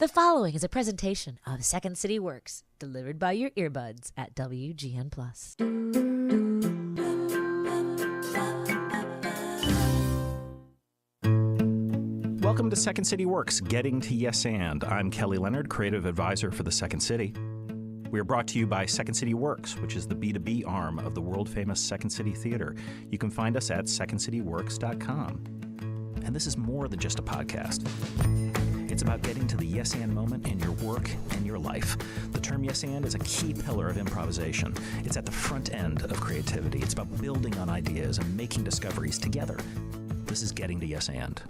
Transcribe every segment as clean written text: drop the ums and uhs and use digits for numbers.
The following is a presentation of Second City Works, delivered by your earbuds at WGN+. Welcome to Second City Works, Getting to Yes And. I'm Kelly Leonard, creative advisor for the Second City. We are brought to you by Second City Works, which is the B2B arm of the world-famous Second City Theater. You can find us at secondcityworks.com. And this is more than just a podcast. It's about getting to the yes and moment in your work and your life. The term yes and is a key pillar of improvisation. It's at the front end of creativity. It's about building on ideas and making discoveries together. This is Getting to Yes And.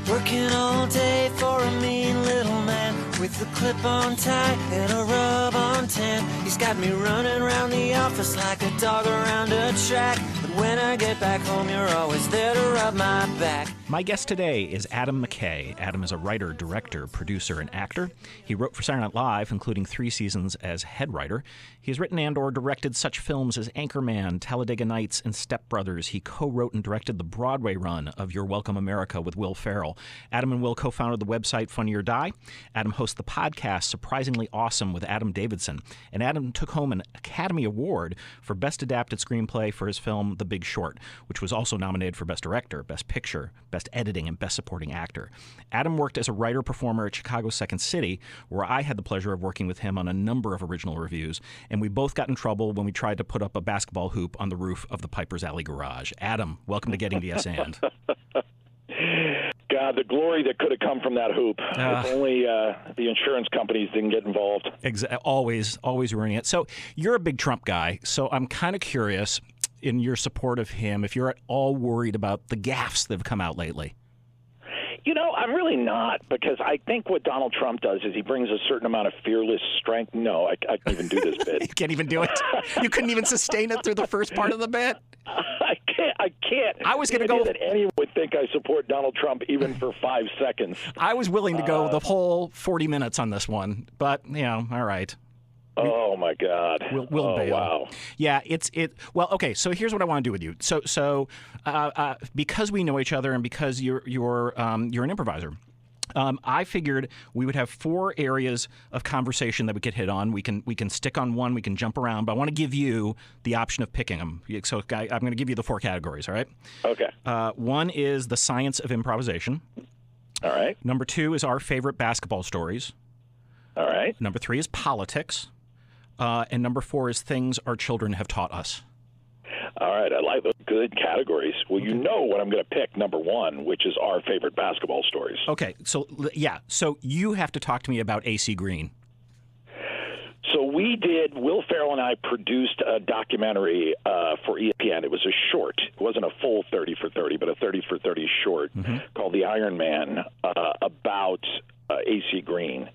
Working all day for a mean little man with a clip-on tie and a rub-on tan. He's got me running around the office like a dog around a track. But when I get back home, you're always there to rub my back. My guest today is Adam McKay. Adam is a writer, director, producer, and actor. He wrote for Saturday Night Live, including 3 seasons as head writer. He has written and or directed such films as Anchorman, Talladega Nights, and Step Brothers. He co-wrote and directed the Broadway run of You're Welcome America with Will Ferrell. Adam and Will co-founded the website Funny or Die. Adam hosts the podcast Surprisingly Awesome with Adam Davidson. And Adam took home an Academy Award for Best Adapted Screenplay for his film The Big Short, which was also nominated for Best Director, Best Picture, Best Editing, and Best Supporting Actor. Adam worked as a writer-performer at Chicago's Second City, where I had the pleasure of working with him on a number of original reviews, and we both got in trouble when we tried to put up a basketball hoop on the roof of the Piper's Alley garage. Adam, welcome to Getting to Yes And. God, the glory that could have come from that hoop. If only the insurance companies didn't get involved. Always ruining it. So you're a big Trump guy, so I'm kind of curious, in your support of him, if you're at all worried about the gaffes that have come out lately. You know, I'm really not, because I think what Donald Trump does is he brings a certain amount of fearless strength. No, I can't even do this bit. You can't even do it? You couldn't even sustain it through the first part of the bit? I can't. I was going to go... that anyone would think I support Donald Trump even for 5 seconds. I was willing to go the whole 40 minutes on this one, but, you know, all right. Oh my God! We'll bail. Wow. Yeah, well, okay. So here's what I want to do with you. So because we know each other and because you're an improviser, I figured we would have 4 areas of conversation that we could hit on. We can stick on one. We can jump around. But I want to give you the option of picking them. So I'm going to give you the 4 categories. All right. Okay. 1 is the science of improvisation. All right. Number 2 is our favorite basketball stories. All right. Number 3 is politics. And number 4 is things our children have taught us. All right. I like those good categories. Well, you know what I'm going to pick, number 1, which is our favorite basketball stories. Okay. So, yeah. So you have to talk to me about A.C. Green. So Will Ferrell and I produced a documentary for ESPN. It was a short. It wasn't a full 30 for 30, but a 30 for 30 short called The Iron Man about A.C. Green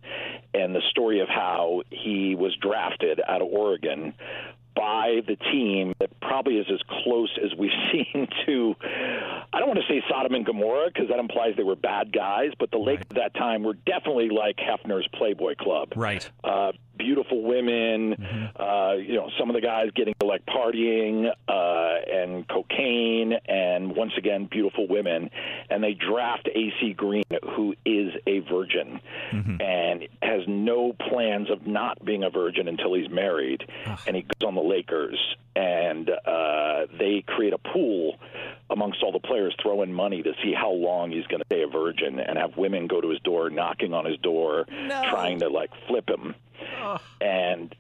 and the story of how he was drafted out of Oregon by the team that probably is as close as we've seen to, I don't want to say Sodom and Gomorrah because that implies they were bad guys, but the Lakers at that time were definitely like Hefner's Playboy Club. Right. Beautiful women, some of the guys getting to like partying and cocaine, and once again, beautiful women. And they draft A.C. Green, who is a virgin and has no plans of not being a virgin until he's married. And he goes on the Lakers, and they create a pool amongst all the players, throw in money to see how long he's going to stay a virgin, and have women go to his door, knocking on his door, trying to like flip him. And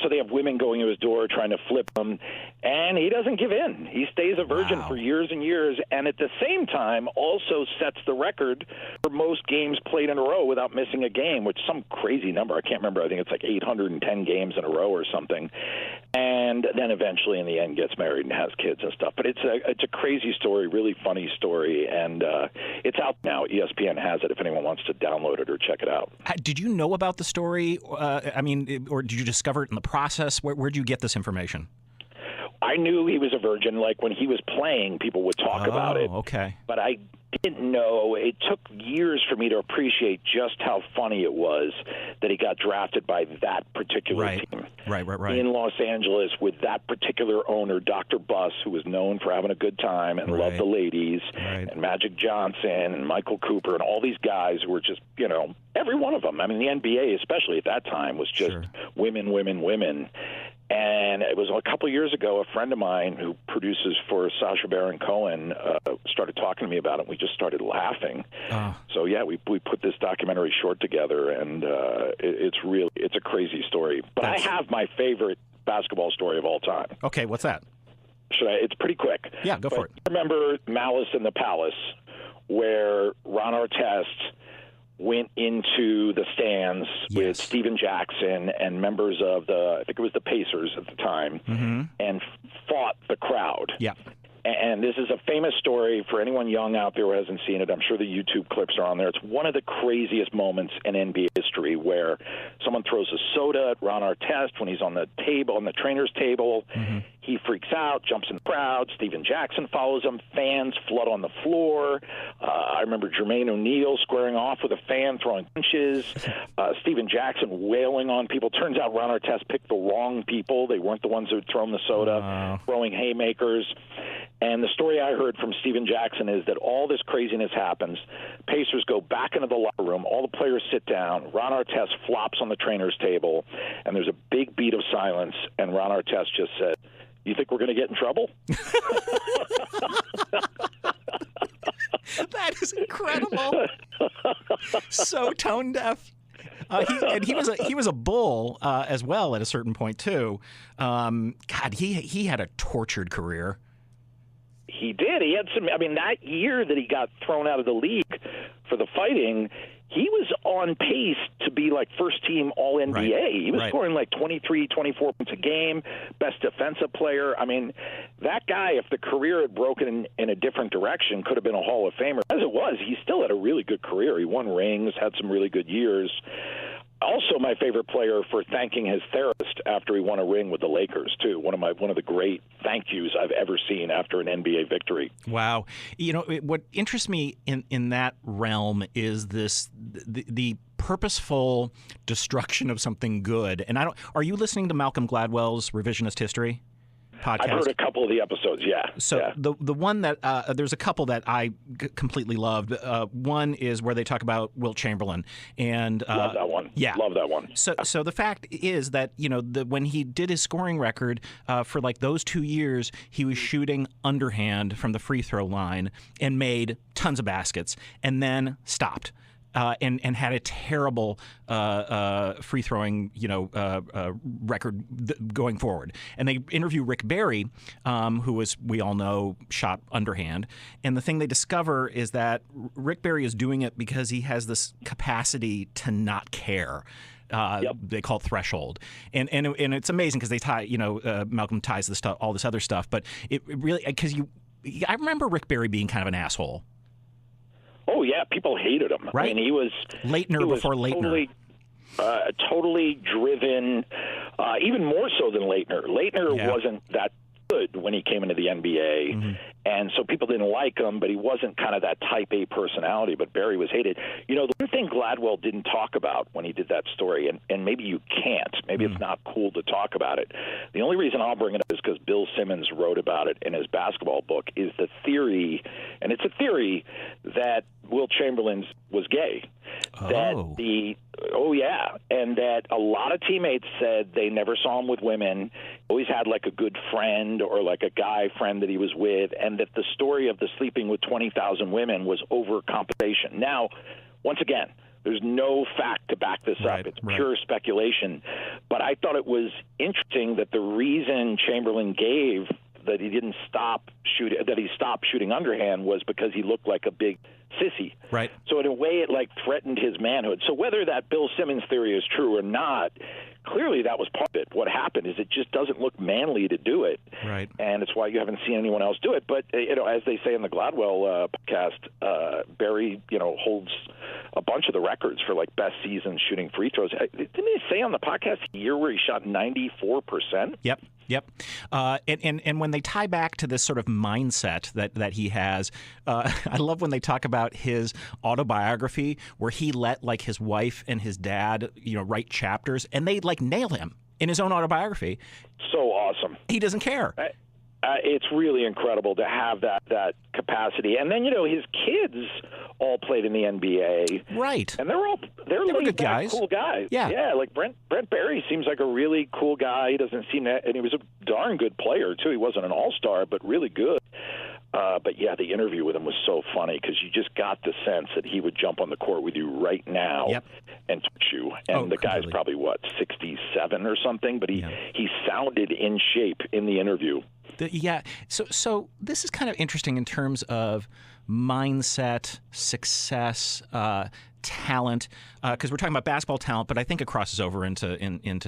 so they have women going to his door trying to flip him, and he doesn't give in. He stays a virgin for years and years, and at the same time also sets the record for most games played in a row without missing a game, which is some crazy number. I can't remember. I think it's like 810 games in a row or something. And then eventually in the end gets married and has kids and stuff. But it's a crazy story, really funny story, and it's out now. ESPN has it if anyone wants to download it or check it out. Did you know about the story? Or did you discover it in the process? Where'd you get this information? I knew he was a virgin. Like when he was playing, people would talk about it. Okay. But I didn't know. It took years for me to appreciate just how funny it was that he got drafted by that particular team. Right. In Los Angeles with that particular owner, Dr. Buss, who was known for having a good time and loved the ladies, and Magic Johnson and Michael Cooper and all these guys who were just, every one of them. I mean, the NBA, especially at that time, was just women. And it was a couple of years ago, a friend of mine who produces for Sacha Baron Cohen started talking to me about it. And we just started laughing. So, yeah, we put this documentary short together, and it's a crazy story. But I have my favorite basketball story of all time. Okay, what's that? It's pretty quick. Yeah, go for it. Remember Malice in the Palace, where Ron Artest went into the stands with Steven Jackson and members of I think it was the Pacers at the time, and fought the crowd. Yeah. And this is a famous story for anyone young out there who hasn't seen it. I'm sure the YouTube clips are on there. It's one of the craziest moments in NBA history where someone throws a soda at Ron Artest when he's on the table, on the trainer's table. He freaks out, jumps in the crowd. Steven Jackson follows him. Fans flood on the floor. I remember Jermaine O'Neal squaring off with a fan, throwing punches. Steven Jackson wailing on people. Turns out Ron Artest picked the wrong people. They weren't the ones who had thrown the soda, throwing haymakers. And the story I heard from Steven Jackson is that all this craziness happens. Pacers go back into the locker room. All the players sit down. Ron Artest flops on the trainer's table, and there's a big beat of silence. And Ron Artest just said, "You think we're going to get in trouble?" That is incredible. So tone deaf. He was a bull as well at a certain point too. God, he had a tortured career. He did. He had some. I mean, that year that he got thrown out of the league for the fighting, he was on pace to be like first team All NBA. He was scoring like 23, 24 points a game, best defensive player. I mean, that guy, if the career had broken in a different direction, could have been a Hall of Famer. As it was, he still had a really good career. He won rings, had some really good years. Also, my favorite player for thanking his therapist after he won a ring with the Lakers, too. One of the great thank yous I've ever seen after an NBA victory. Wow. What interests me in that realm is the purposeful destruction of something good. And are you listening to Malcolm Gladwell's Revisionist History podcast? I've heard a couple of the episodes, yeah. So the one that there's a couple that I completely loved. One is where they talk about Wilt Chamberlain, and love that one. Yeah, love that one. So the fact is that when he did his scoring record for like those 2 years, he was shooting underhand from the free throw line and made tons of baskets, and then stopped. And had a terrible free throwing, record going forward. And they interview Rick Barry, who was, we all know, shot underhand. And the thing they discover is that Rick Barry is doing it because he has this capacity to not care. They call it threshold, and it's amazing because they tie, Malcolm ties this stuff, all this other stuff. But it really, because I remember Rick Barry being kind of an asshole. Oh, yeah, people hated him. Right. I mean, he was before Leitner. Totally driven, even more so than Leitner. Leitner wasn't that good when he came into the NBA, and so people didn't like him, but he wasn't kind of that type A personality, but Barry was hated. The one thing Gladwell didn't talk about when he did that story, and maybe you can't, maybe it's not cool to talk about it. The only reason I'll bring it up is because Bill Simmons wrote about it in his basketball book, is the theory, and it's a theory, that Wilt Chamberlain was gay. And that a lot of teammates said they never saw him with women, always had like a good friend or like a guy friend that he was with, and that the story of the sleeping with 20,000 women was overcompensation. Now, once again, there's no fact to back this up. It's pure speculation. But I thought it was interesting that the reason Chamberlain gave that he didn't stop shooting, that he stopped shooting underhand, was because he looked like a big sissy. Right. So in a way, it like threatened his manhood. So whether that Bill Simmons theory is true or not, clearly that was part of it. What happened is it just doesn't look manly to do it. Right. And it's why you haven't seen anyone else do it. But, as they say in the Gladwell podcast, Barry, holds a bunch of the records for, like, best season shooting free throws. Didn't he say on the podcast a year where he shot 94%? Yep. And when they tie back to this sort of mindset that he has, I love when they talk about his autobiography where he let, like, his wife and his dad, write chapters, and they, like, nail him in his own autobiography. So awesome. He doesn't care. It's really incredible to have that capacity. And then, his kids all played in the NBA. Right. And they're good guys. Cool guys. Yeah, like Brent Barry seems like a really cool guy. He doesn't seem that, and he was a darn good player, too. He wasn't an all-star, but really good. But, yeah, the interview with him was so funny because you just got the sense that he would jump on the court with you right now and touch you. And the guy's probably, 67 or something, but he sounded in shape in the interview. So this is kind of interesting in terms of mindset, success, talent, because we're talking about basketball talent, but I think it crosses over into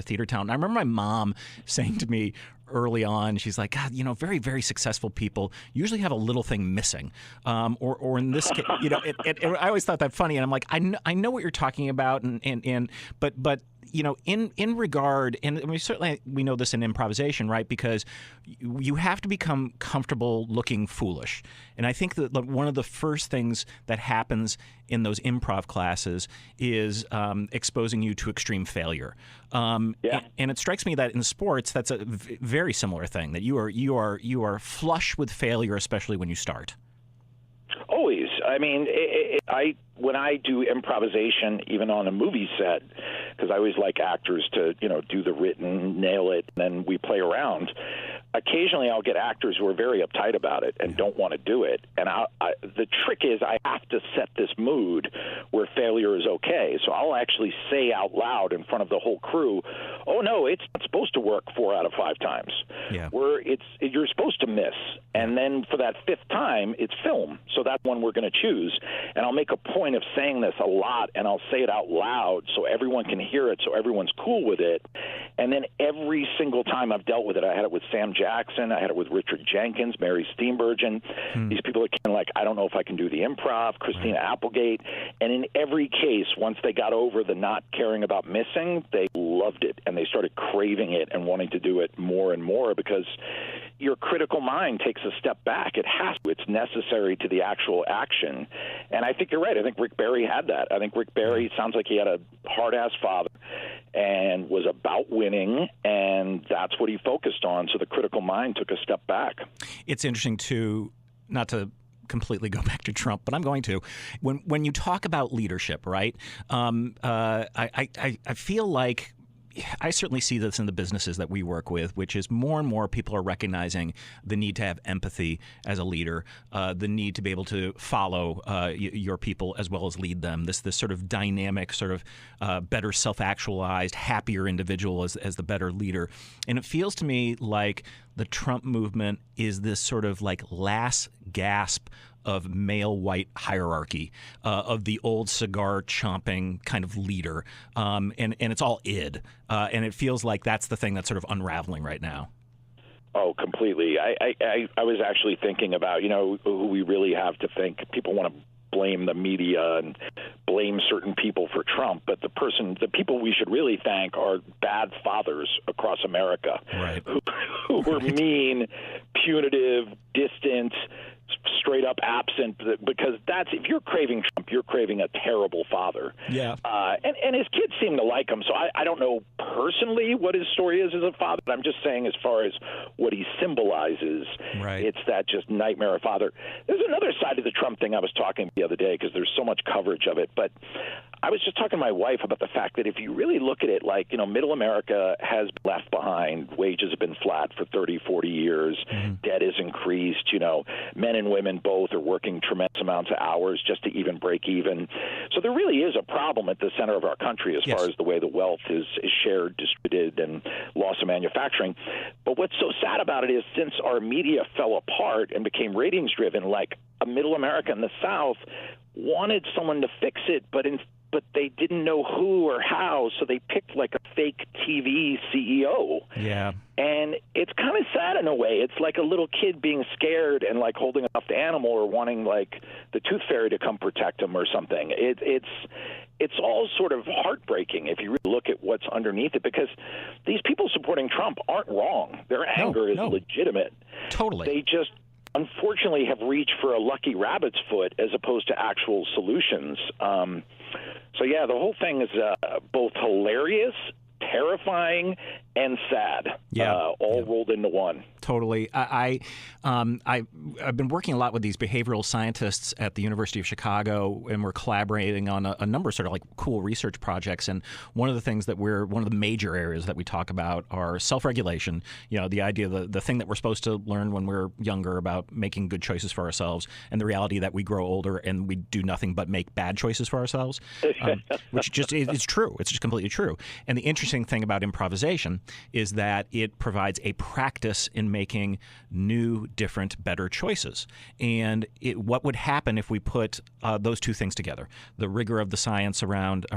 theater talent. And I remember my mom saying to me early on, she's like, God, very, very successful people usually have a little thing missing. Or in this case, I always thought that funny. And I'm like, I know what you're talking about. But in regard, and we know this in improvisation, right? Because you have to become comfortable looking foolish. And I think that one of the first things that happens in those improv classes is exposing you to extreme failure. And it strikes me that in sports, that's a very similar thing, that you are flush with failure, especially when you start. Always. I mean, when I do improvisation, even on a movie set, because I always like actors to, do the written, nail it, and then we play around. Occasionally I'll get actors who are very uptight about it and don't want to do it. And the trick is I have to set this mood where failure is okay. So I'll actually say out loud in front of the whole crew, oh, no, it's not supposed to work 4 out of 5 times. Yeah. You're supposed to miss. And then for that 5th time, it's film. So that's one we're going to choose. And I'll make a point of saying this a lot, and I'll say it out loud so everyone can hear it, so everyone's cool with it. And then every single time I've dealt with it, I had it with Sam Jackson, I had it with Richard Jenkins, Mary Steenburgen. These people are kind of like, I don't know if I can do the improv, Christina Applegate. And in every case, once they got over the not caring about missing, they loved it, and they started craving it and wanting to do it more and more because your critical mind takes a step back. It has to. It's necessary to the actual action. And I think you're right. I think Rick Barry had that. I think Rick Barry sounds like he had a hard-ass father and was about winning, and that's what he focused on. So the critical mind took a step back. It's interesting, too, not to completely go back to Trump, but I'm going to. When you talk about leadership, right, I feel like I certainly see this in the businesses that we work with, which is more and more people are recognizing the need to have empathy as a leader, the need to be able to follow your people as well as lead them. This sort of dynamic, sort of better self-actualized, happier individual as the better leader. And it feels to me like the Trump movement is this sort of like last gasp of male white hierarchy, of the old cigar chomping kind of leader, and it's all id, and it feels like that's the thing that's sort of unraveling right now. Oh, completely. I was actually thinking about who we really have to think. People want to blame the media and blame certain people for Trump, but the people we should really thank are bad fathers across America, right, who were mean, punitive, distant, straight up absent, because if you're craving Trump, you're craving a terrible father. Yeah. And his kids seem to like him, so I don't know personally what his story is as a father, but I'm just saying as far as what he symbolizes, it's that just nightmare of father. There's another side of the Trump thing I was talking the other day because there's so much coverage of it, but I was just talking to my wife about the fact that if you really look at it, like, middle America has been left behind. Wages have been flat for 30, 40 years. Debt has increased. Men and women both are working tremendous amounts of hours just to even break even. So there really is a problem at the center of our country as far as the way the wealth is shared, distributed, and loss of manufacturing. But what's so sad about it is since our media fell apart and became ratings driven, like a middle America in the South, wanted someone to fix it, but they didn't know who or how, so they picked like a fake TV CEO. Yeah. And it's kind of sad in a way. It's like a little kid being scared and like holding a stuffed animal or wanting like the tooth fairy to come protect him or something. It's all sort of heartbreaking if you really look at what's underneath it, because these people supporting Trump aren't wrong. Their anger is legitimate. Totally. They just unfortunately have reached for a lucky rabbit's foot as opposed to actual solutions. So yeah, the whole thing is both hilarious, terrifying, and sad, all rolled into one. Totally. I've been working a lot with these behavioral scientists at the University of Chicago, and we're collaborating on a number of sort of like cool research projects. And one of the things that one of the major areas that we talk about are self-regulation. You know, the idea, the thing that we're supposed to learn when we're younger about making good choices for ourselves, and the reality that we grow older and we do nothing but make bad choices for ourselves, which just is true. It's just completely true. And the interesting thing about improvisation is that it provides a practice in making new, different, better choices. And what would happen if we put those two things together? The rigor of the science around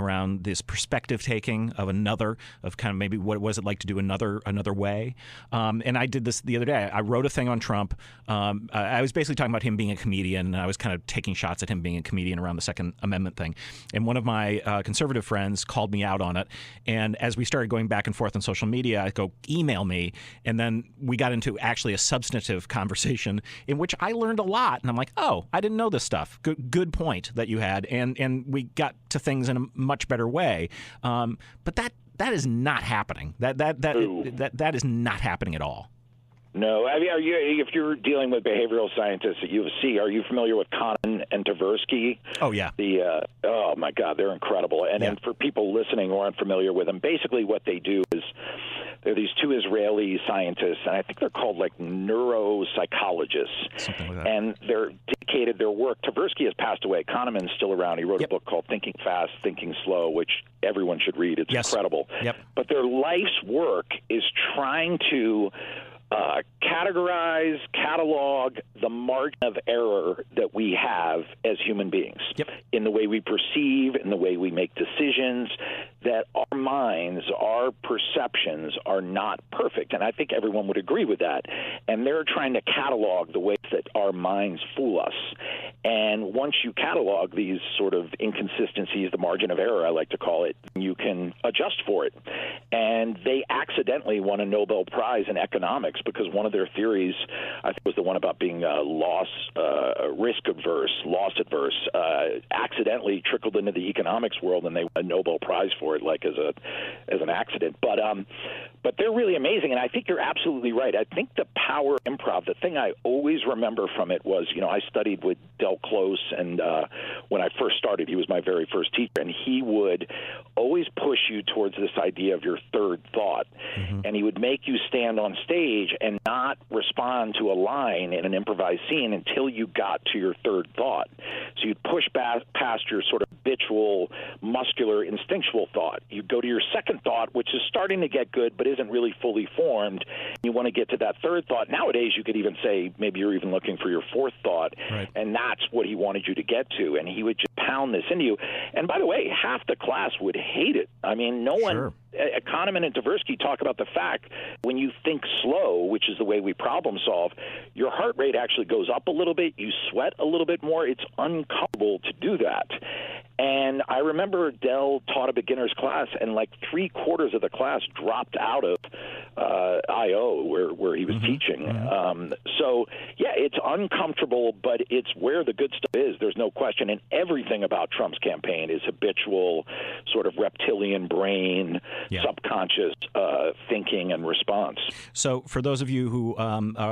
this perspective taking of another, of kind of maybe what was it like to do another way. And I did this the other day. I wrote a thing on Trump. I was basically talking about him being a comedian, and I was kind of taking shots at him being a comedian around the Second Amendment thing. And one of my conservative friends called me out on it. And as we started going back and forth on social media, I go, email me. And then we got into actually a substantive conversation in which I learned a lot. And I'm like, oh, I didn't know this stuff. Good point that you had. And we got to things in a much better way. But that is not happening. That is not happening at all. No, I mean, if you're dealing with behavioral scientists at U of C, are you familiar with Kahneman and Tversky? Oh, yeah. Oh, my God, they're incredible. And for people listening who aren't familiar with them, basically what they do is they're these two Israeli scientists, and I think they're called like neuropsychologists. Something like that. And they're dedicated their work. Tversky has passed away. Kahneman's still around. He wrote a book called Thinking Fast, Thinking Slow, which everyone should read. It's incredible. Yep. But their life's work is trying to categorize, catalog the margin of error that we have as human beings in the way we perceive, in the way we make decisions, that our minds, our perceptions are not perfect. And I think everyone would agree with that. And they're trying to catalog the ways that our minds fool us. And once you catalog these sort of inconsistencies, the margin of error, I like to call it, you can adjust for it. And they accidentally won a Nobel Prize in economics because one of their theories, I think, was the one about being risk adverse, accidentally trickled into the economics world, and they won a Nobel Prize for it, like as an accident. But they're really amazing, and I think you're absolutely right. I think the power of improv, the thing I always remember from it was, I studied with Del Close, and when I first started, he was my very first teacher, and he would always push you towards this idea of your third thought, and he would make you stand on stage and not respond to a line in an improvised scene until you got to your third thought. So you'd push past your sort of habitual, muscular, instinctual thought. You'd go to your second thought, which is starting to get good but isn't really fully formed. You want to get to that third thought. Nowadays, you could even say maybe you're even looking for your fourth thought, and that's what he wanted you to get to, and he would just pound this into you. And by the way, half the class would hate it. I mean, no one... Kahneman and Tversky talk about the fact when you think slow, which is the way we problem solve, your heart rate actually goes up a little bit, you sweat a little bit more. It's uncomfortable to do that. And I remember Del taught a beginner's class, and like 3/4 of the class dropped out of I.O., where he was teaching. So, yeah, it's uncomfortable, but it's where the good stuff is. There's no question. And everything about Trump's campaign is habitual, sort of reptilian brain, subconscious thinking and response. So for those of you who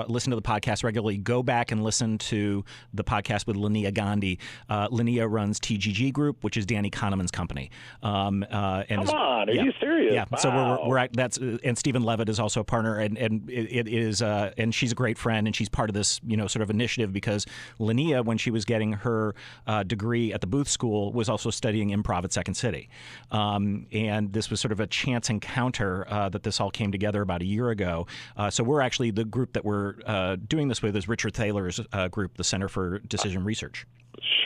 listen to the podcast regularly, go back and listen to the podcast with Linnea Gandhi. Linnea runs TGG Group, which is Danny Kahneman's company. Come on, are you serious? Yeah. Wow. So we're at that's and Stephen Levitt is also a partner, and it is and she's a great friend, and she's part of this sort of initiative because Linnea, when she was getting her degree at the Booth School, was also studying improv at Second City, and this was sort of a chance encounter that this all came together about a year ago. So we're actually the group that we're doing this with is Richard Thaler's group, the Center for Decision Research.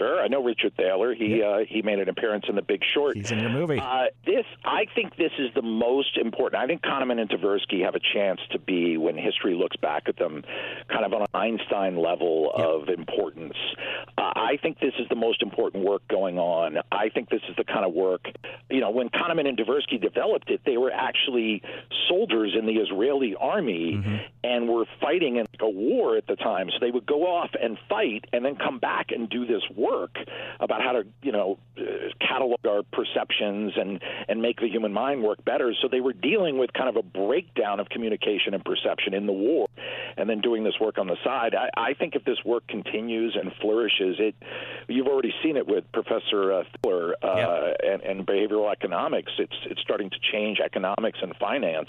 Sure, I know Richard Thaler. He made an appearance in The Big Short. He's in your movie. I think this is the most important. I think Kahneman and Tversky have a chance to be, when history looks back at them, kind of on an Einstein level of importance. I think this is the most important work going on. I think this is the kind of work, when Kahneman and Tversky developed it, they were actually soldiers in the Israeli army and were fighting in a war at the time. So they would go off and fight and then come back and do this work about how to, catalog our perceptions and make the human mind work better. So they were dealing with kind of a breakdown of communication and perception in the war, and then doing this work on the side. I think if this work continues and flourishes, you've already seen it with Professor Thaler and behavioral economics. It's starting to change economics and finance.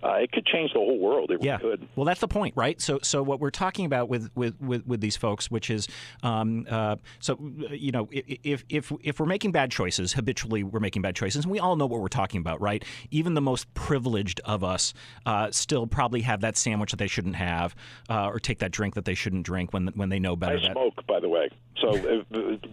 It could change the whole world. It really could. Well, that's the point, right? So what we're talking about with these folks, which is if we're making bad choices, habitually we're making bad choices, and we all know what we're talking about, right? Even the most privileged of us still probably have that sandwich that they shouldn't have, or take that drink that they shouldn't drink when they know better. I smoke, by the way. So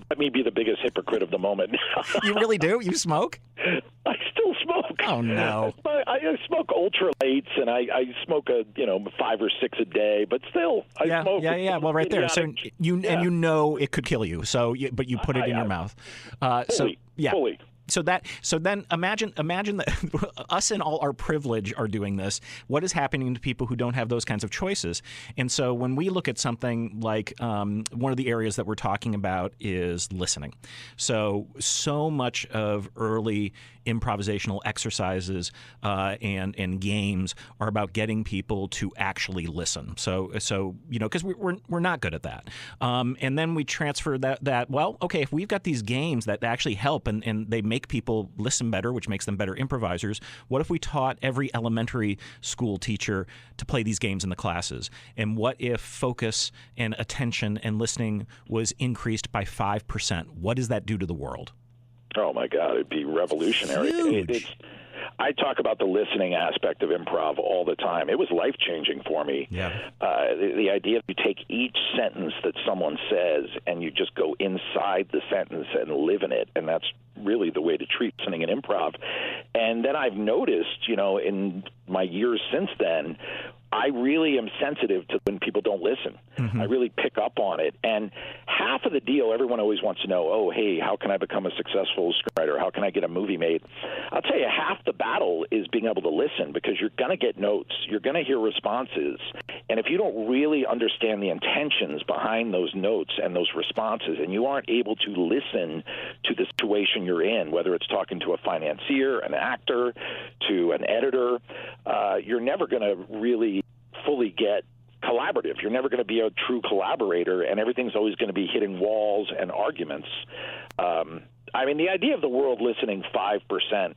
let me be the biggest hypocrite of the moment. You really do? You smoke? I still smoke. Oh, no. I smoke ultra lates, and I smoke 5 or 6 a day, but still, I smoke. Yeah. Well, right there. So and it could kill you. But you put it in your mouth. Fully. So then imagine that us in all our privilege are doing this. What is happening to people who don't have those kinds of choices? And so when we look at something like one of the areas that we're talking about is listening. So much of early improvisational exercises and games are about getting people to actually listen. So because we're not good at that. And then we transfer that. Well, okay, if we've got these games that actually help and they make people listen better, which makes them better improvisers, what if we taught every elementary school teacher to play these games in the classes? And what if focus and attention and listening was increased by 5%? What does that do to the world? Oh, my God, it'd be revolutionary. Huge. I talk about the listening aspect of improv all the time. It was life-changing for me. Yeah. The idea that you take each sentence that someone says and you just go inside the sentence and live in it, and that's really the way to treat listening in improv. And then I've noticed, in my years since then, I really am sensitive to when people don't listen. I really pick up on it. And half of the deal, everyone always wants to know, oh, hey, how can I become a successful screenwriter? How can I get a movie made? I'll tell you, half the battle is being able to listen, because you're going to get notes. You're going to hear responses. And if you don't really understand the intentions behind those notes and those responses, and you aren't able to listen to the situation you're in, whether it's talking to a financier, an actor, to an editor, you're never going to really fully get collaborative. You're never going to be a true collaborator, and everything's always going to be hitting walls and arguments. The idea of the world listening 5%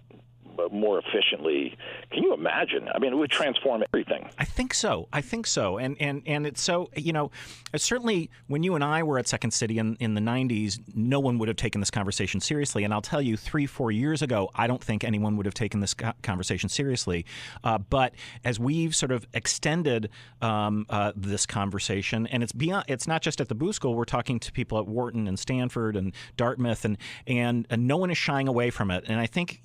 more efficiently, can you imagine? It would transform everything. I think so. And it's so, certainly when you and I were at Second City in the 90s, no one would have taken this conversation seriously. And I'll tell you, 3-4 years ago, I don't think anyone would have taken this conversation seriously. But as we've sort of extended this conversation, and it's not just at the Booth School, we're talking to people at Wharton and Stanford and Dartmouth, and no one is shying away from it. And I think,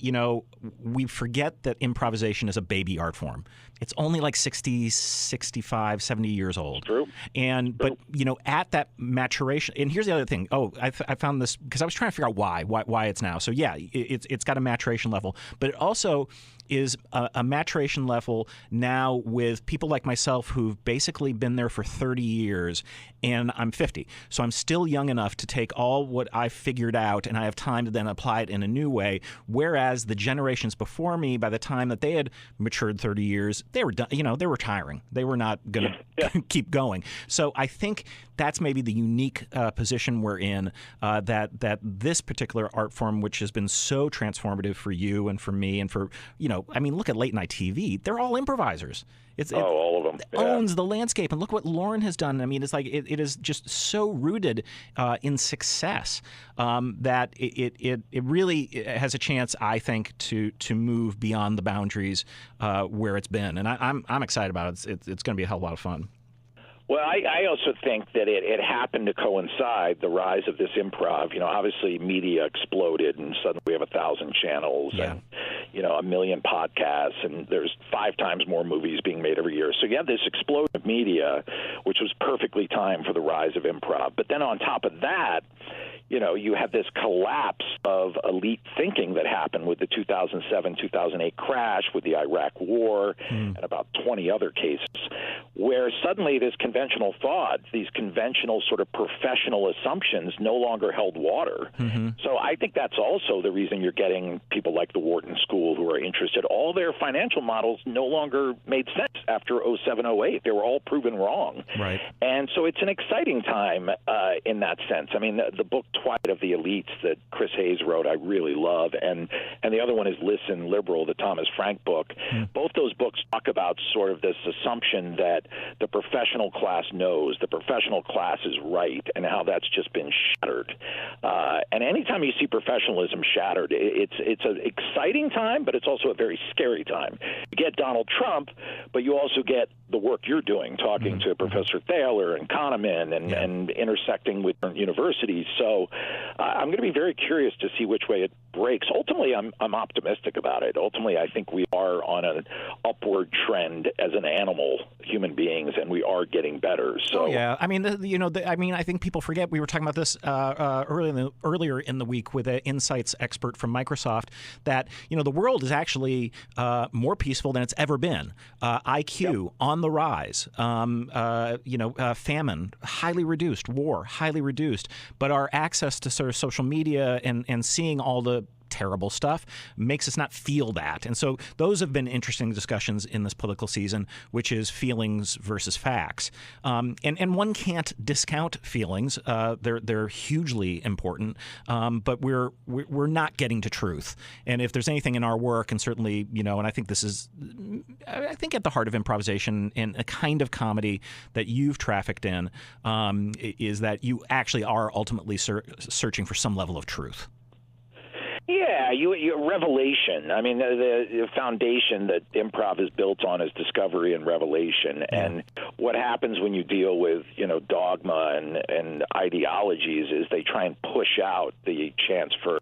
we forget that improvisation is a baby art form. It's only like 60, 65, 70 years old. True. But at that maturation, and here's the other thing. Oh, I found this because I was trying to figure out why it's now. So yeah, it's got a maturation level, but it also is a maturation level now with people like myself who've basically been there for 30 years, and I'm 50. So I'm still young enough to take all what I've figured out, and I have time to then apply it in a new way, whereas the generations before me, by the time that they had matured 30 years, they were done. They're retiring. They were not going to keep going. So I think that's maybe the unique position we're in, that this particular art form, which has been so transformative for you and for me and for, look at late night TV. They're all improvisers. All of them. It owns the landscape. And look what Lauren has done. It's like it is just so rooted in success that it really has a chance, I think, to move beyond the boundaries where it's been. And I'm excited about it. It's going to be a hell of a lot of fun. Well, I also think that it happened to coincide, the rise of this improv. Obviously media exploded, and suddenly we have 1,000 channels and, 1 million podcasts, and there's 5 times more movies being made every year. So you have this explosion of media, which was perfectly timed for the rise of improv. But then on top of that, you have this collapse of elite thinking that happened with the 2007-2008 crash, with the Iraq War, and about 20 other cases, where suddenly this conventional thought, these conventional sort of professional assumptions no longer held water. So I think that's also the reason you're getting people like the Wharton School who are interested. All their financial models no longer made sense after 07-08. They were all proven wrong. Right. And so it's an exciting time in that sense. I mean, the book Twilight of the Elites that Chris Hayes wrote, I really love. And the other one is Listen, Liberal, the Thomas Frank book. Both those books talk about sort of this assumption that the professional class knows, the professional class is right, and how that's just been shattered. And anytime you see professionalism shattered, it's an exciting time, but it's also a very scary time. You get Donald Trump, but you also get the work you're doing, talking to Professor Thaler and Kahneman and intersecting with universities. So I'm going to be very curious to see which way it breaks. Ultimately, I'm optimistic about it. Ultimately, I think we are on an upward trend as an animal, human beings, and we are getting better. So I mean, I think people forget we were talking about this earlier in the week with an insights expert from Microsoft that the world is actually more peaceful than it's ever been. IQ on the rise. Famine highly reduced, war highly reduced, but our access to sort of social media and seeing all the terrible stuff makes us not feel that. And so those have been interesting discussions in this political season, which is feelings versus facts. And one can't discount feelings. They're hugely important, but we're not getting to truth. And if there's anything in our work, and certainly, and I think this is, I think at the heart of improvisation and a kind of comedy that you've trafficked in, is that you actually are ultimately searching for some level of truth. Yeah, you revelation. I mean, the foundation that improv is built on is discovery and revelation. And what happens when you deal with, dogma and ideologies is they try and push out the chance for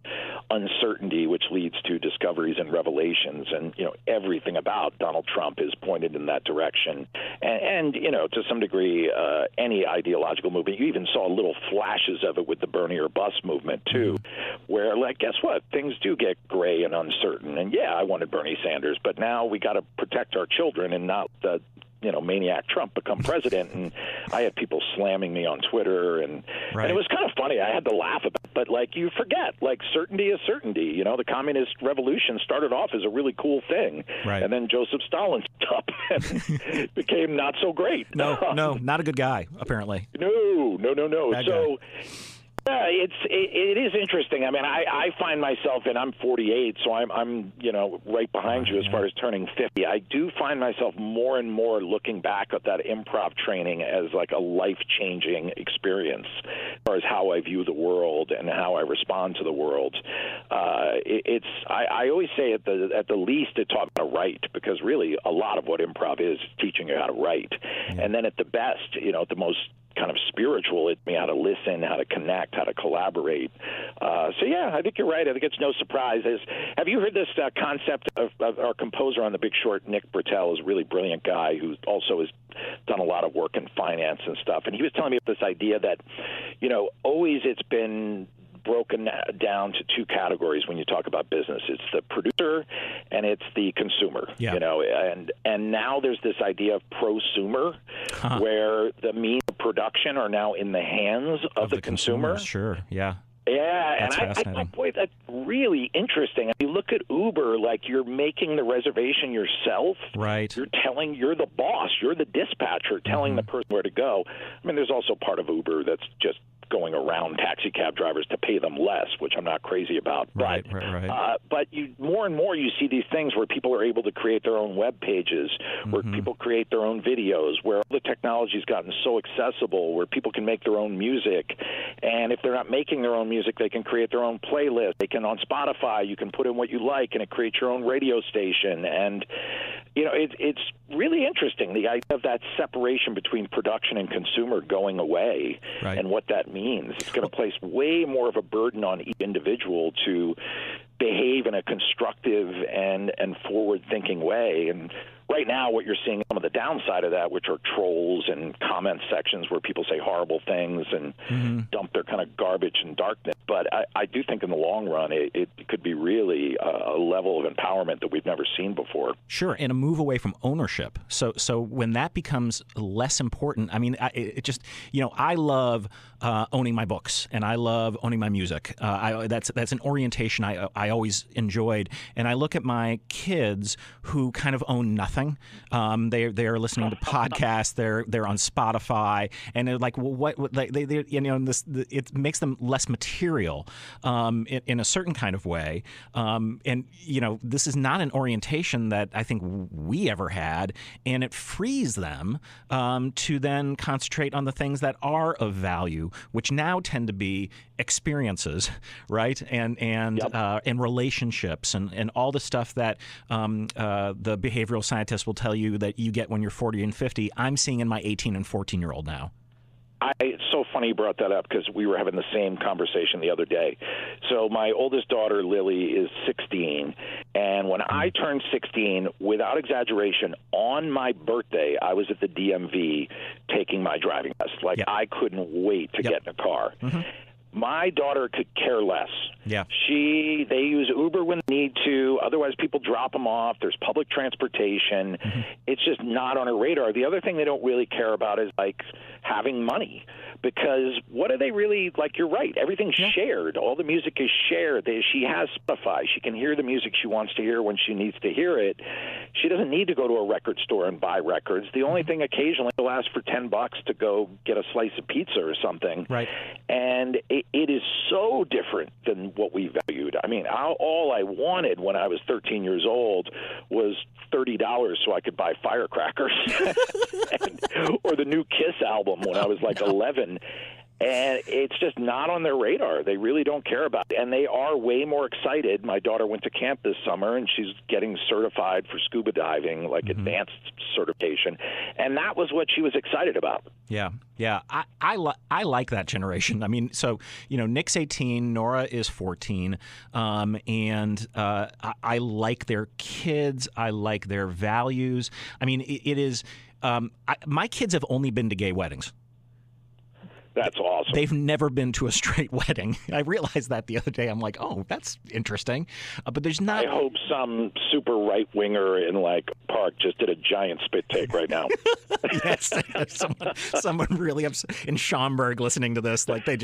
uncertainty, which leads to discoveries and revelations. And, everything about Donald Trump is pointed in that direction. And to some degree, any ideological movement, you even saw little flashes of it with the Bernie or Bust movement, too, where, guess what? Things do get gray and uncertain. And, I wanted Bernie Sanders, but now we got to protect our children and not the maniac Trump become president. And I had people slamming me on Twitter, and it was kind of funny. I had to laugh about it, but you forget, certainty is certainty. The communist revolution started off as a really cool thing, and then Joseph Stalin stood up and became not so great. No, not a good guy, apparently. No. Bad So. guy. Yeah, it is interesting. I mean, I find myself, and I'm 48, so I'm right behind you as far as turning 50. I do find myself more and more looking back at that improv training as a life-changing experience as far as how I view the world and how I respond to the world. I always say at the least it taught me how to write, because really a lot of what improv is teaching you how to write. And then at the best, at the most kind of spiritual, it me how to listen, how to connect, how to collaborate. I think you're right. I think it's no surprise. Have you heard this concept of our composer on The Big Short, Nick Britell, is a really brilliant guy who also has done a lot of work in finance and stuff. And he was telling me this idea that, always it's been broken down to 2 categories when you talk about business. It's the producer and it's the consumer. And now there's this idea of prosumer, where the means of production are now in the hands of the consumer. Sure, yeah. Yeah, that's and fascinating. boy, that's really interesting. If you look at Uber, you're making the reservation yourself. Right. You're the boss, you're the dispatcher telling the person where to go. I mean, there's also part of Uber that's just going around taxi cab drivers to pay them less, which I'm not crazy about. Right. But more and more you see these things where people are able to create their own web pages, where people create their own videos, where the technology's gotten so accessible, where people can make their own music. And if they're not making their own music, they can create their own playlist. They can, on Spotify, you can put in what you like, and it creates your own radio station. And, you know, it's really interesting, the idea of that separation between production and consumer going away, right, and what that means. It's going to place way more of a burden on each individual to behave in a constructive and forward-thinking way. And right now, what you're seeing, some of the downside of that, which are trolls and comment sections where people say horrible things and dump their kind of garbage and darkness. But I do think in the long run, it could be really a level of empowerment that we've never seen before. Sure, and a move away from ownership. So when that becomes less important, I mean, it just, you know, I love owning my books, and I love owning my music. That's an orientation I always enjoyed. And I look at my kids who kind of own nothing. They are listening to podcasts. They're on Spotify, and they're like, well, what they you know, it makes them less material in a certain kind of way. And you know, this is not an orientation that I think we ever had, and it frees them to then concentrate on the things that are of value, which now tend to be experiences, right? And relationships and all the stuff that the behavioral scientists will tell you that you get when you're 40 and 50. I'm seeing in my 18 and 14-year-old now. It's so funny you brought that up, because we were having the same conversation the other day. So my oldest daughter, Lily, is 16, and when I turned 16, without exaggeration, on my birthday, I was at the DMV taking my driving test. Like, I couldn't wait to get in a car. My daughter could care less. Yeah. They use Uber when they need to. Otherwise, people drop them off. There's public transportation. It's just not on her radar. The other thing they don't really care about is, like, having money. Because what are they really, like, you're right, everything's shared. All the music is shared. She has Spotify. She can hear the music she wants to hear when she needs to hear it. She doesn't need to go to a record store and buy records. The only thing occasionally, will ask for $10 to go get a slice of pizza or something. Right. And it is so different than what we valued. I mean, all I wanted when I was 13 years old was $30 so I could buy firecrackers or the new Kiss album when I was like 11. And it's just not on their radar. They really don't care about it. And they are way more excited. My daughter went to camp this summer, and she's getting certified for scuba diving, like advanced certification. And that was what she was excited about. Yeah. I like that generation. I mean, so, you know, Nick's 18, Nora is 14, and I like their kids. I like their values. I mean, it is my kids have only been to gay weddings. That's awesome. They've never been to a straight wedding. I realized that the other day. I'm like, oh, that's interesting. But there's not. I hope some super right-winger in, like, Park just did a giant spit take right now. Yes. Someone really upset in Schaumburg listening to this. Like, they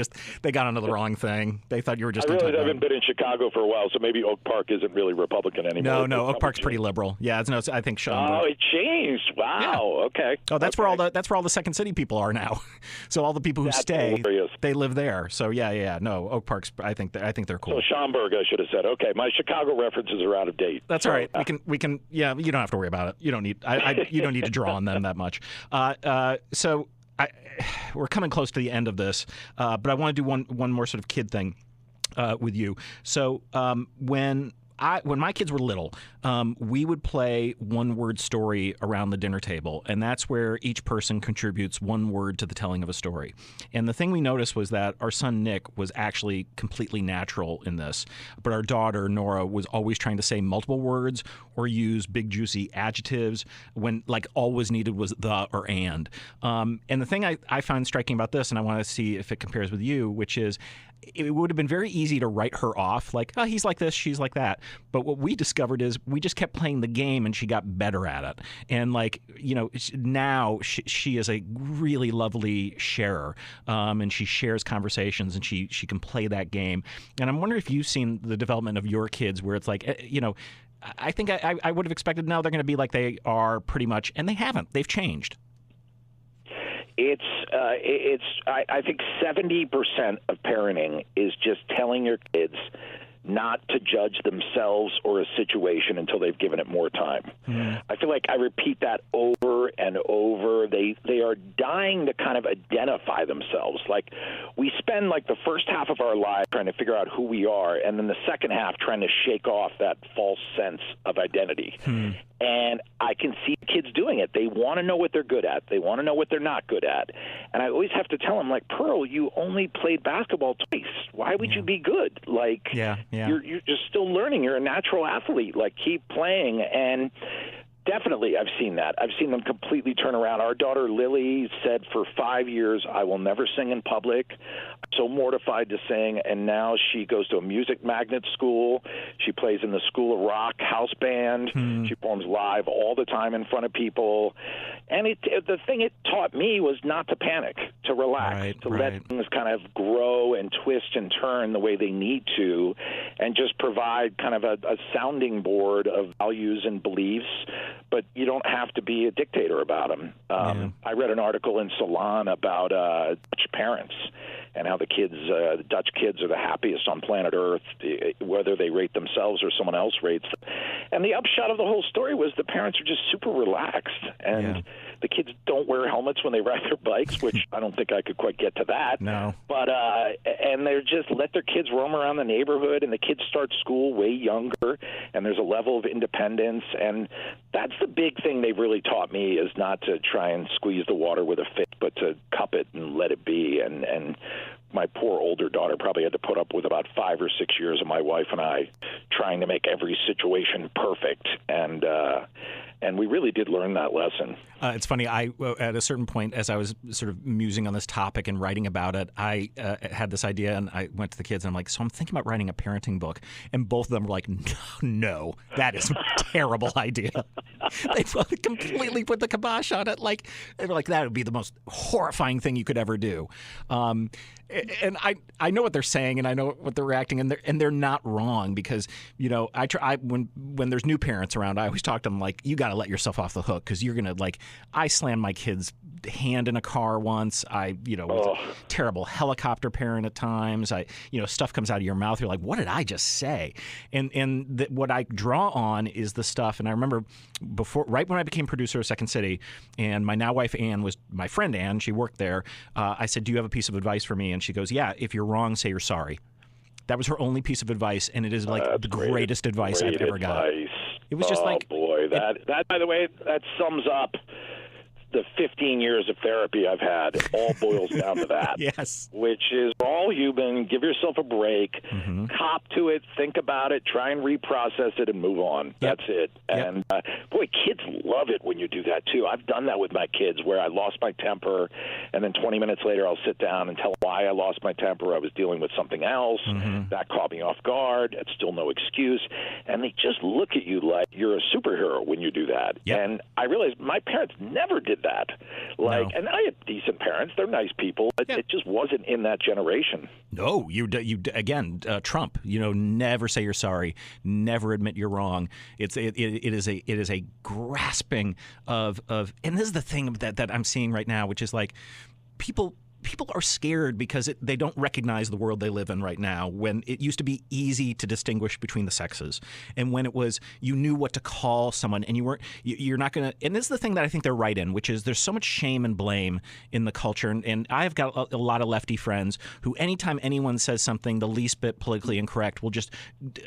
got onto the wrong thing. They thought you were just. I really haven't been in Chicago for a while, so maybe Oak Park isn't really Republican anymore. No, Oak Park's pretty liberal. Yeah, I think Schaumburg. Oh, it changed. Wow. Yeah. Okay. Oh, that's where all the Second City people are now. So all the people who stay, they live there. So yeah. No, Oak Park's. I think they're cool. So Schaumburg, I should have said. Okay, my Chicago references are out of date. That's all right. We can. Yeah, you don't have to worry about it. You don't need. You don't need to draw on them that much. So we're coming close to the end of this, but I want to do one more sort of kid thing with you. So when my kids were little, we would play one-word story around the dinner table, and that's where each person contributes one word to the telling of a story. And the thing we noticed was that our son Nick was actually completely natural in this, but our daughter Nora was always trying to say multiple words or use big juicy adjectives when, like, all was needed was the or and. And the thing I find striking about this, and I want to see if it compares with you, which is it would have been very easy to write her off like, oh, he's like this, she's like that. But what we discovered is we just kept playing the game, and she got better at it. And, like, you know, now she is a really lovely sharer, and she shares conversations, and she can play that game. And I'm wondering if you've seen the development of your kids where it's like, you know, I think I would have expected now they're going to be like they are pretty much, and they haven't. They've changed. I think 70% of parenting is just telling your kids not to judge themselves or a situation until they've given it more time. I feel like I repeat that over over and over. They are dying to kind of identify themselves. Like, we spend like the first half of our life trying to figure out who we are, and then the second half trying to shake off that false sense of identity. And I can see kids doing it. They want to know what they're good at. They want to know what they're not good at. And I always have to tell them, like, Pearl, you only played basketball twice. Why would you be good? Like, you're just still learning. You're a natural athlete. Like, keep playing. And definitely, I've seen that. I've seen them completely turn around. Our daughter, Lily, said for 5 years, I will never sing in public. I'm so mortified to sing. And now she goes to a music magnet school. She plays in the School of Rock house band. She performs live all the time in front of people. And the thing it taught me was not to panic, to relax, to let things kind of grow and twist and turn the way they need to, and just provide kind of a sounding board of values and beliefs. But you don't have to be a dictator about them. I read an article in Salon about Dutch parents and how the Dutch kids are the happiest on planet Earth, whether they rate themselves or someone else rates them. And the upshot of the whole story was the parents are just super relaxed, and the kids don't wear helmets when they ride their bikes, which I don't think I could quite get to that. No. But and they're just let their kids roam around the neighborhood, and the kids start school way younger, and there's a level of independence. And that's the big thing they've really taught me, is not to try and squeeze the water with a fist, but to cup it and let it be. And my poor older daughter probably had to put up with about 5 or 6 years of my wife and I trying to make every situation perfect. And we really did learn that lesson. It's funny. At a certain point, as I was sort of musing on this topic and writing about it, I had this idea, and I went to the kids, and I'm like, so I'm thinking about writing a parenting book. And both of them were like, no, that is a terrible idea. They completely put the kibosh on it. Like, they were like, that would be the most horrifying thing you could ever do. And I know what they're saying, and I know what they're reacting, and they're not wrong, because, you know, when there's new parents around, I always talk to them like, you got to let yourself off the hook, because you're gonna, like, I slammed my kid's hand in a car once. I was a terrible helicopter parent at times. Stuff comes out of your mouth. You're like, what did I just say? And what I draw on is the stuff. And I remember right when I became producer of Second City, and my now wife Ann was my friend Ann. She worked there. I said, do you have a piece of advice for me? And she goes, yeah, if you're wrong, say you're sorry. That was her only piece of advice, and it is like the greatest advice I've ever got. It was just like, boy, that by the way, that sums up the 15 years of therapy I've had. It all boils down to that. Yes. Which is, we're all human. Give yourself a break. Cop to it. Think about it. Try and reprocess it and move on. That's it. And boy, kids love it when you do that too. I've done that with my kids, where I lost my temper, and then 20 minutes later I'll sit down and tell them why I lost my temper. I was dealing with something else. That caught me off guard. That's still no excuse. And they just look at you like you're a superhero when you do that. And I realized my parents never did that. And I had decent parents. They're nice people. It just wasn't in that generation. No, you again, Trump. Never say you're sorry. Never admit you're wrong. It is a grasping of, and this is the thing that I'm seeing right now, which is like people are scared because they don't recognize the world they live in right now, when it used to be easy to distinguish between the sexes, and when it was, you knew what to call someone, and you're not going to, and this is the thing that I think they're right in, which is there's so much shame and blame in the culture, and I've got a lot of lefty friends who, anytime anyone says something the least bit politically incorrect, will just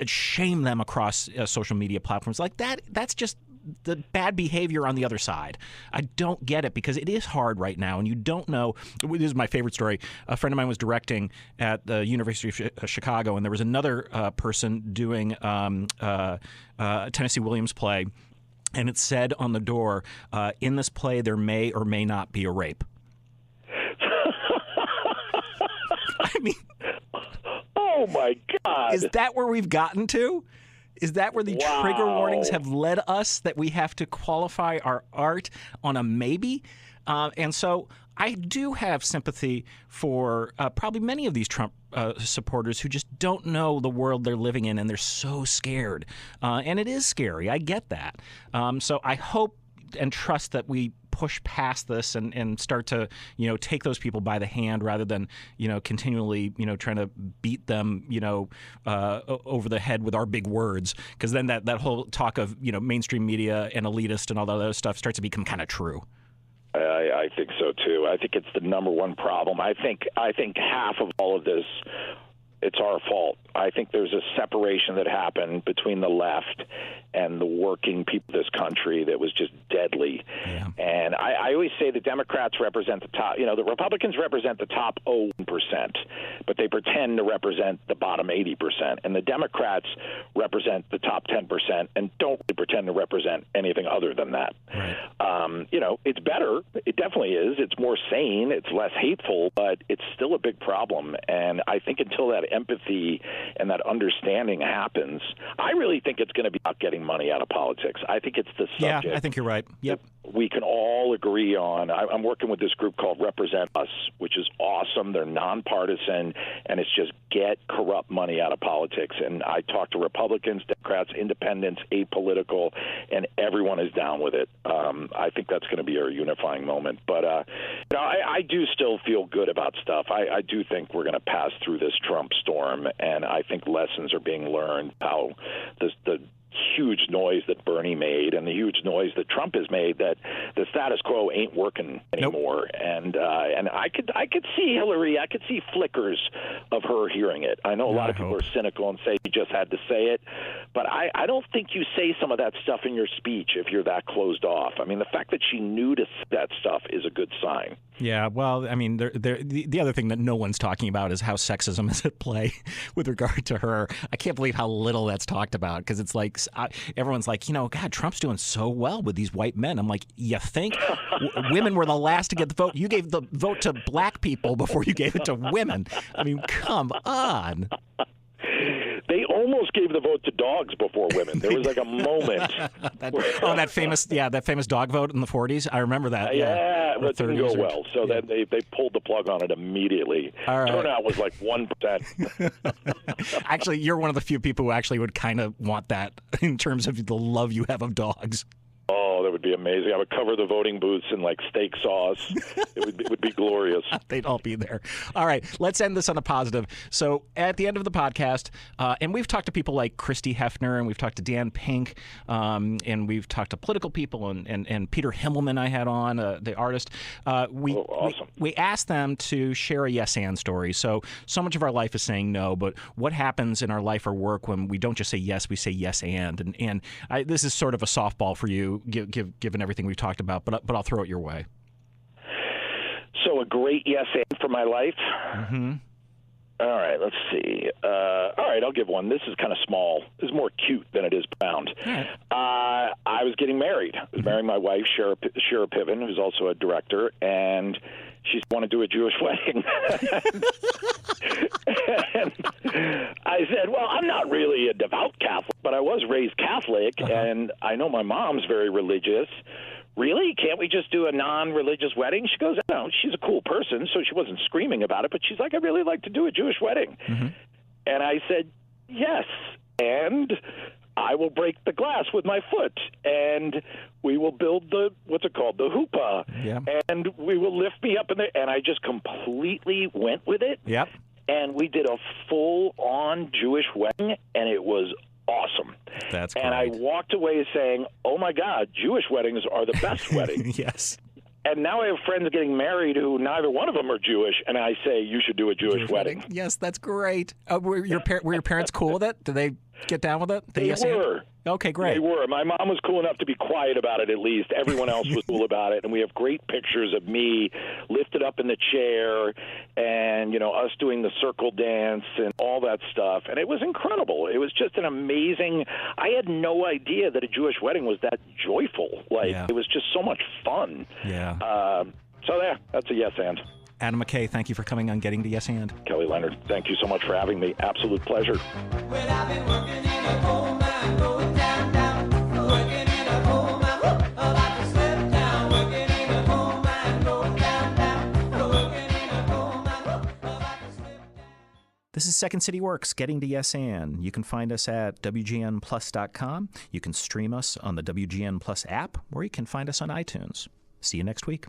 shame them across social media platforms like that. That's just the bad behavior on the other side. I don't get it, because it is hard right now, and you don't know. This is my favorite story. A friend of mine was directing at the University of Chicago, and there was another person doing a Tennessee Williams play, and it said on the door, in this play there may or may not be a rape. I mean, oh my God. Is that where we've gotten to? Is that where the trigger warnings have led us, that we have to qualify our art on a maybe? And so I do have sympathy for probably many of these Trump supporters who just don't know the world they're living in, and they're so scared. And it is scary. I get that. So I hope and trust that we push past this and start to, take those people by the hand rather than, continually, trying to beat them, over the head with our big words. Because then that whole talk of, mainstream media and elitist and all that other stuff starts to become kind of true. I think so too. I think it's the number one problem. I think half of all of this, it's our fault. I think there's a separation that happened between the left and the working people of this country that was just deadly. Yeah. And I always say the Democrats represent the top, the Republicans represent the top 1%, but they pretend to represent the bottom 80%. And the Democrats represent the top 10% and don't really pretend to represent anything other than that. Right. It's better. It definitely is. It's more sane. It's less hateful, but it's still a big problem. And I think until that empathy and that understanding happens, I really think it's going to be about getting money out of politics. I think it's the subject. Yeah, I think you're right. Yep. We can all agree on. I'm working with this group called Represent Us, which is awesome. They're nonpartisan, and it's just get corrupt money out of politics. And I talk to Republicans, Democrats, independents, apolitical, and everyone is down with it. I think that's going to be our unifying moment. But I do still feel good about stuff. I do think we're going to pass through this Trump storm, and I think lessons are being learned. How the huge noise that Bernie made and the huge noise that Trump has made, that the status quo ain't working anymore. Nope. And I could see Hillary. I could see flickers of her hearing it. I know a lot of people are cynical and say you just had to say it, but I don't think you say some of that stuff in your speech if you're that closed off. I mean, the fact that she knew to say that stuff is a good sign. Yeah, well, I mean, the other thing that no one's talking about is how sexism is at play with regard to her. I can't believe how little that's talked about, because it's like everyone's like, God, Trump's doing so well with these white men. I'm like, you think? Women were the last to get the vote. You gave the vote to black people before you gave it to women. I mean, come on. They almost gave the vote to dogs before women. There was like a moment. that famous dog vote in the 40s. I remember that. Yeah, but it didn't go well. So then they pulled the plug on it immediately. All right. Turnout was like 1%. Actually, you're one of the few people who actually would kind of want that in terms of the love you have of dogs. Oh, that would be amazing. I would cover the voting booths in like steak sauce. It would be glorious. They'd all be there. All right, let's end this on a positive. So at the end of the podcast, and we've talked to people like Christy Hefner, and we've talked to Dan Pink, and we've talked to political people, and Peter Himmelman I had on, the artist. Awesome. We asked them to share a yes and story. So much of our life is saying no, but what happens in our life or work when we don't just say yes, we say yes and this is sort of a softball for you, given everything we've talked about, but I'll throw it your way. So a great yes and for my life? Mm-hmm. All right, let's see. All right, I'll give one. This is kind of small. This is more cute than it is profound. All right. I was getting married. I was marrying my wife, Shara Piven, who's also a director, and she wanted to do a Jewish wedding. And I said, well, I'm not really a devout Catholic, but I was raised Catholic, and I know my mom's very religious. Really? Can't we just do a non-religious wedding? She goes, no, she's a cool person, so she wasn't screaming about it, but she's like, I'd really like to do a Jewish wedding. Mm-hmm. And I said, yes, and I will break the glass with my foot, and we will build the huppah, and we will lift me up in there. And I just completely went with it. Yep. And we did a full-on Jewish wedding, and it was awesome. That's great. And I walked away saying, oh, my God, Jewish weddings are the best weddings. Yes. And now I have friends getting married who neither one of them are Jewish, and I say you should do a Jewish wedding. Yes, that's great. Were your parents cool with it? Did they get down with it? They were. Okay, great. They were. My mom was cool enough to be quiet about it, at least. Everyone else was cool about it. And we have great pictures of me lifted up in the chair and, us doing the circle dance and all that stuff. And it was incredible. It was just an amazing – I had no idea that a Jewish wedding was that joyful. It was just so much fun. Yeah. That's a yes and. Adam McKay, thank you for coming on Getting to Yes And. Kelly Leonard, thank you so much for having me. Absolute pleasure. Well, I've been working in a coal mine, going down, working in a coal mine, about to slip down, working in a coal mine, going down, working in a coal mine, about to slip down. This is Second City Works, Getting to Yes And. You can find us at WGNplus.com. You can stream us on the WGN Plus app, or you can find us on iTunes. See you next week.